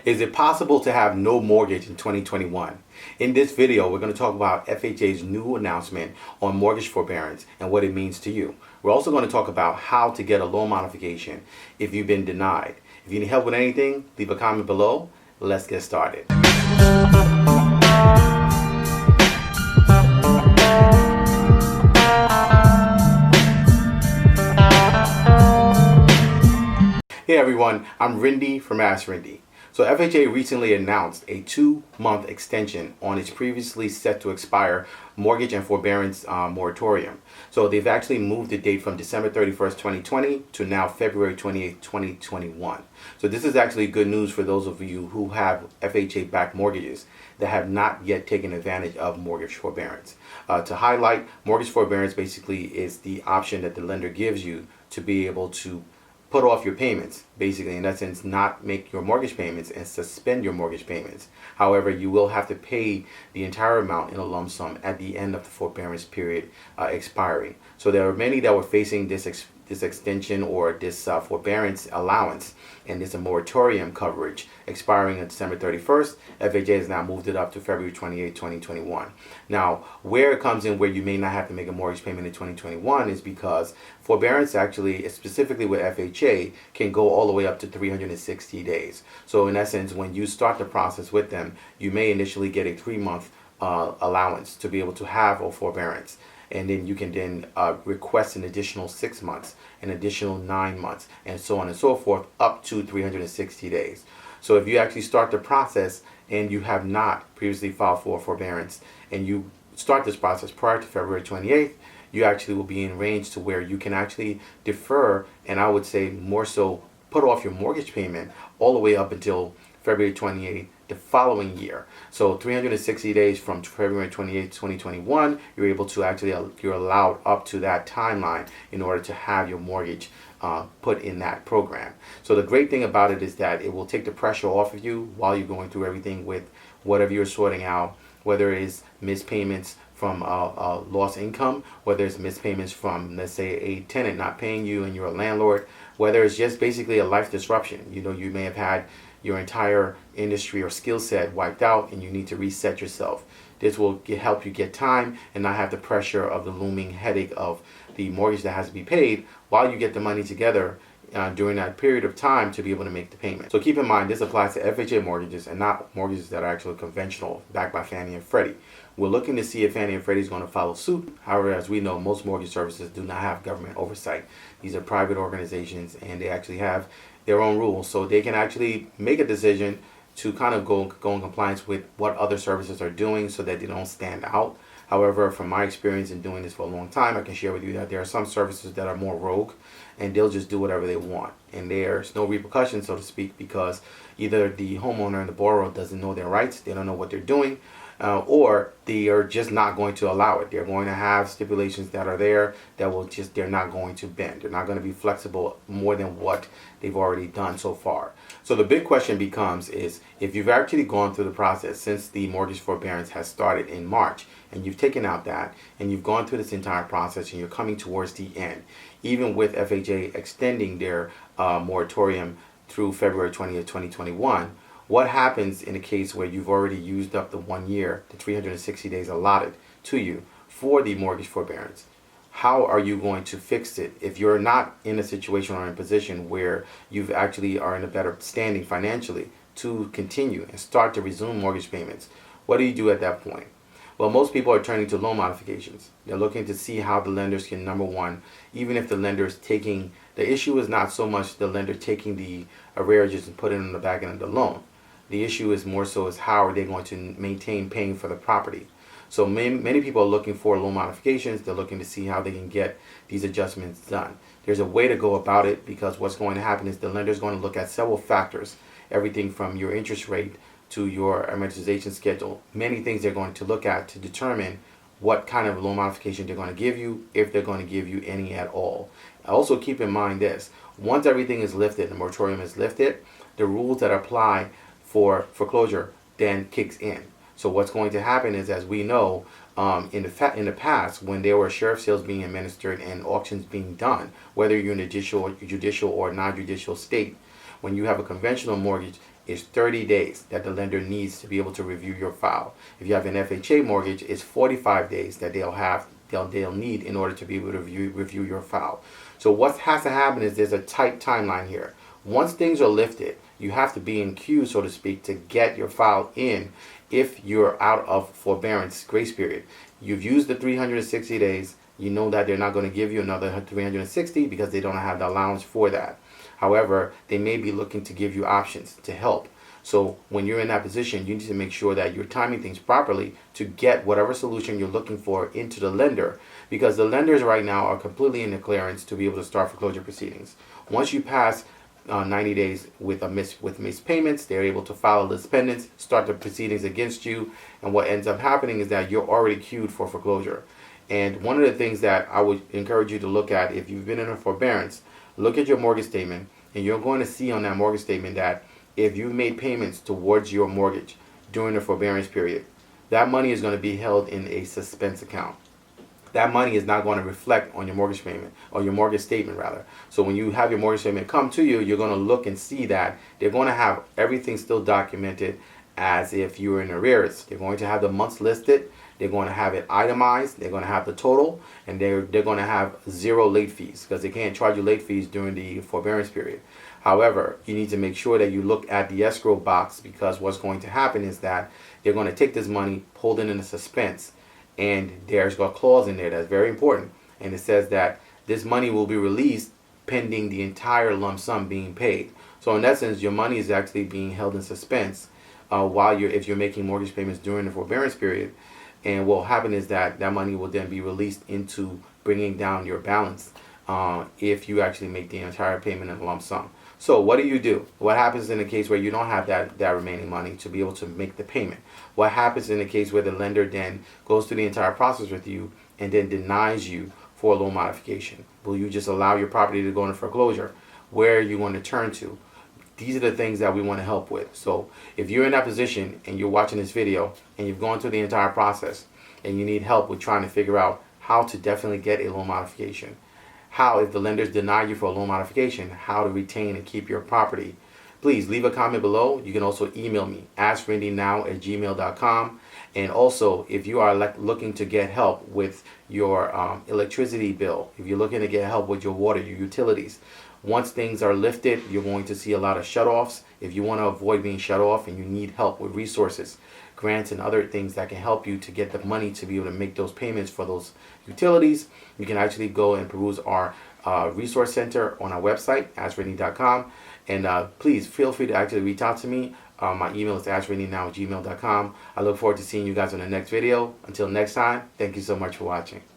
Is it possible to have no mortgage in 2021? In this video, we're going to talk about FHA's new announcement on mortgage forbearance and what it means to you. We're also going to talk about how to get a loan modification if you've been denied. If you need help with anything, leave a comment below. Let's get started. Hey everyone, I'm Rinde from Ask Rinde. So FHA recently announced a 2-month extension on its previously set to expire mortgage and forbearance moratorium. So they've actually moved the date from December 31st, 2020 to now February 28th, 2021. So this is actually good news for those of you who have FHA-backed mortgages that have not yet taken advantage of mortgage forbearance. To highlight, mortgage forbearance basically is the option that the lender gives you to be able to put off your payments, basically, in that sense, not make your mortgage payments and suspend your mortgage payments. However, you will have to pay the entire amount in a lump sum at the end of the forbearance period expiring. So there are many that were facing this extension or this forbearance allowance and this moratorium coverage expiring on December 31st. FHA has now moved it up to February 28, 2021. Now, where it comes in where you may not have to make a mortgage payment in 2021 is because forbearance actually, specifically with FHA, can go all the way up to 360 days. So in essence, when you start the process with them, you may initially get a 3-month allowance to be able to have a forbearance. And then you can then request an additional 6 months, an additional 9 months, and so on and so forth, up to 360 days. So if you actually start the process and you have not previously filed for forbearance and you start this process prior to February 28th, you actually will be in range to where you can actually defer, and I would say more so put off your mortgage payment all the way up until February 28th the following year. So 360 days from February 28th, 2021, you're able to actually, you're allowed up to that timeline in order to have your mortgage put in that program. So the great thing about it is that it will take the pressure off of you while you're going through everything with whatever you're sorting out, whether it is missed payments from lost income, whether it's missed payments from, let's say, a tenant not paying you and you're a landlord, whether it's just basically a life disruption. You know, you may have had your entire industry or skill set wiped out and you need to reset yourself. This will help you get time and not have the pressure of the looming headache of the mortgage that has to be paid while you get the money together during that period of time to be able to make the payment. So keep in mind, this applies to FHA mortgages and not mortgages that are actually conventional, backed by Fannie and Freddie. We're looking to see if Fannie and Freddie is going to follow suit. However, as we know, most mortgage services do not have government oversight. These are private organizations and they actually have their own rules, so they can actually make a decision to kind of go in compliance with what other services are doing so that they don't stand out. However, from my experience in doing this for a long time, I can share with you that there are some services that are more rogue and they'll just do whatever they want. And there's no repercussions, so to speak, because either the homeowner and the borrower doesn't know their rights, they don't know what they're doing, or they are just not going to allow it. They're going to have stipulations that are there that will just, they're not going to bend. They're not going to be flexible more than what they've already done so far. So the big question becomes is, if you've actually gone through the process since the mortgage forbearance has started in March, and you've taken out that, and you've gone through this entire process, and you're coming towards the end, even with FHA extending their moratorium through February 20th, 2021, what happens in a case where you've already used up the 1 year, the 360 days allotted to you for the mortgage forbearance? How are you going to fix it if you're not in a situation or in a position where you've actually are in a better standing financially to continue and start to resume mortgage payments? What do you do at that point? Well, most people are turning to loan modifications. They're looking to see how the lenders can, number one, even if the lender is taking, the issue is not so much the lender taking the arrearages and putting it on the back end of the loan. The issue is more so is how are they going to maintain paying for the property. So many people are looking for loan modifications. They're looking to see how they can get these adjustments done. There's a way to go about it, because what's going to happen is the lender is going to look at several factors, everything from your interest rate to your amortization schedule. Many things they're going to look at to determine what kind of loan modification they're going to give you, if they're going to give you any at all. Also keep in mind this, once everything is lifted, the moratorium is lifted, the rules that apply for foreclosure then kicks in. So what's going to happen is, as we know, in the past, when there were sheriff sales being administered and auctions being done, whether you're in a judicial or non-judicial state, when you have a conventional mortgage, is 30 days that the lender needs to be able to review your file. If you have an FHA mortgage, it's 45 days that they'll need in order to be able to review your file. So what has to happen is there's a tight timeline here. Once things are lifted, you have to be in queue, so to speak, to get your file in if you're out of forbearance grace period. You've used the 360 days. You know that they're not going to give you another 360 because they don't have the allowance for that. However, they may be looking to give you options to help. So when you're in that position, you need to make sure that you're timing things properly to get whatever solution you're looking for into the lender, because the lenders right now are completely in the clearance to be able to start foreclosure proceedings. Once you pass 90 days with missed payments, they're able to file a list pendants, start the proceedings against you, and what ends up happening is that you're already queued for foreclosure. And one of the things that I would encourage you to look at, if you've been in a forbearance, look at your mortgage statement, and you're going to see on that mortgage statement that if you made payments towards your mortgage during the forbearance period, that money is going to be held in a suspense account. That money is not going to reflect on your mortgage payment, or your mortgage statement rather. So when you have your mortgage statement come to you, you're going to look and see that they're going to have everything still documented as if you were in arrears. They're going to have the months listed. They're going to have it itemized. They're going to have the total, and they're going to have 0 late fees, because they can't charge you late fees during the forbearance period. However, you need to make sure that you look at the escrow box, because what's going to happen is that they're going to take this money, hold it in a suspense, and there's a clause in there that's very important, and it says that this money will be released pending the entire lump sum being paid. So in essence, your money is actually being held in suspense if you're making mortgage payments during the forbearance period. And what will happen is that that money will then be released into bringing down your balance if you actually make the entire payment in a lump sum. So what do? What happens in the case where you don't have that remaining money to be able to make the payment? What happens in the case where the lender then goes through the entire process with you and then denies you for a loan modification? Will you just allow your property to go into foreclosure? Where are you going to turn to? These are the things that we want to help with. So if you're in that position and you're watching this video and you've gone through the entire process and you need help with trying to figure out how to definitely get a loan modification, how, if the lenders deny you for a loan modification, how to retain and keep your property, please leave a comment below. You can also email me, askrindenow@gmail.com. And also, if you are looking to get help with your electricity bill, if you're looking to get help with your water, your utilities, once things are lifted, you're going to see a lot of shutoffs. If you want to avoid being shut off and you need help with resources, grants, and other things that can help you to get the money to be able to make those payments for those utilities, you can actually go and peruse our resource center on our website, askrindenow.com. And please feel free to actually reach out to me. My email is askrindenow@gmail.com. I look forward to seeing you guys on the next video. Until next time, thank you so much for watching.